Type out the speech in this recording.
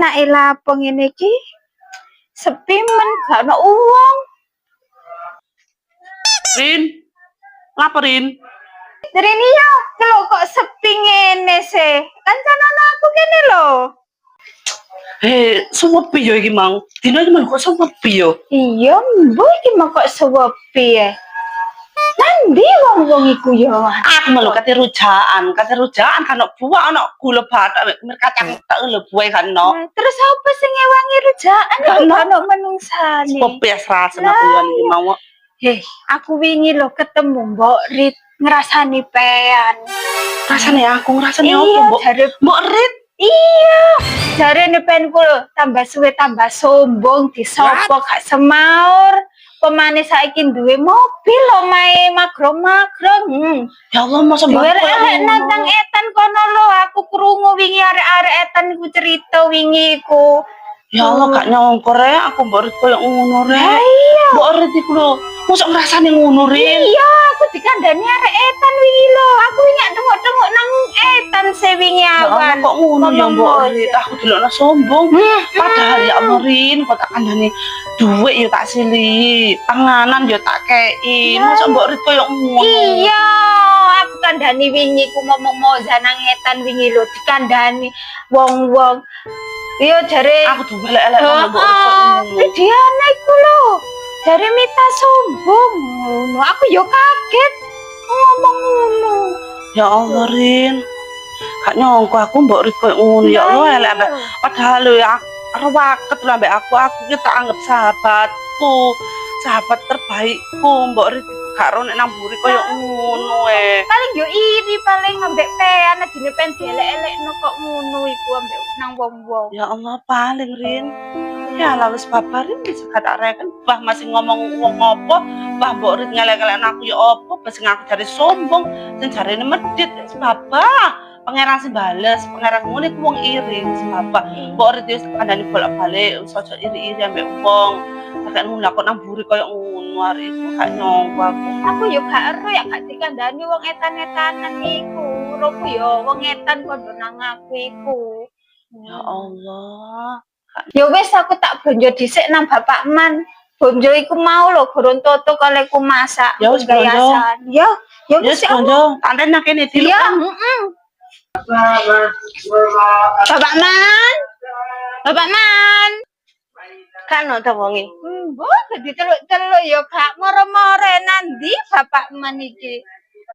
enake lapo ngene iki? Sepi men gak ono uwong. Rin, ngapa Rin? Rini yo, lho kok sepi ngene sih? Kan sanono aku kene lho. Sepi yo iki mang. Dino iki mang kok sepi yo. Iya, mbok iki mah kok sepi ya. Nandi wong-wong iku yo? Aku malu kate rujaan kan ono buah ono gula bathuk kacang tak lho buah kan no. Terus apa sing ngewangi rujaan kok ono menungsane? Sepi rasen aku yo iki mau. Aku wingi lho ketemu Mbok Rit ngrasani pean. Rasane aku ngrasani opo, Mbok? Mbok Rit. Iya, jarene penku lho tambah suwe tambah sombong disopo gak semaur. Pemane saiki duwe mobil lho mae magrong-magrong. Ya Allah, masa mbok elek nantang etan kono lho, aku krungu wingi arek-arek etan iku cerita wingi iku. Ya Allah, gak nyongkor ya aku Mbok Rit koyo ngono rek. Iya. Mbok Rit iku lho, mosok ngrasani ngono Rin. Iya, aku dikandani arek etan wingi lho. Aku wingi tengok-tengok nang etan wingi awan. Kok ngono ya Mbok Rit, aku delokno sombong. Padahal ya Allah Rin, kok tak kandani duit ya tak sili, panganan ya tak kei. Mosok Mbok Rit koyo ngono. Iya, aku kandani wingi ku ngomong moza nang etan wingi lho dikandani wong-wong. Iya jare aku tuh elek-elek Mbok Rit koyo ngono. Diana iku lho. Jare Mita sombong ngono. Aku yo kaget ngomong ngono. Ya Allah Rin. Gak nyongko aku Mbok Rit koyo ngono ya Allah elek ambek padahal lho ya rewaket lho ambek aku iki tak anggap sahabatku, sahabat terbaikku Mbok Rit gak ro nek nang mburi koyo ngono Paling yo iri paling ambek pean dine pen dielek-elekno kok ngono iku ambek nang wong-wong. Ya Allah paling Rin. Ya lah wis babarin wis gak tak reken bah masih ngomong wong apa bah Mbok Rit ngelek-ngelek aku ya apa bah sing aku jare sombong sing jarene medhit wis babah. Pangeran sing bales, pangeran ngono iku wong iri wis babah. Mbok Rit wis kandhani bolak-balik wis aja iri-iri ambek wong. Kakek ngono kok nang mburi koyo ngono arek iku gak nyongko aku. Aku yo gak ero ya gak dikandani wong etan-etanan iku. Roku yo wong etan kondo nang aku iku. Ya Allah. Ya wis aku tak bonjo dhisik nang Bapak Man. Bonjo iku mau lho gorong toto kale ku masak. Ya wis bonjo. Ya wis bonjo. Tak nang kene di ya, Bapak Man. Bapak Man. Kan ono wonge. Mbok dadi teluk-teluk ya gak moro-moro nandi Bapak Man iki.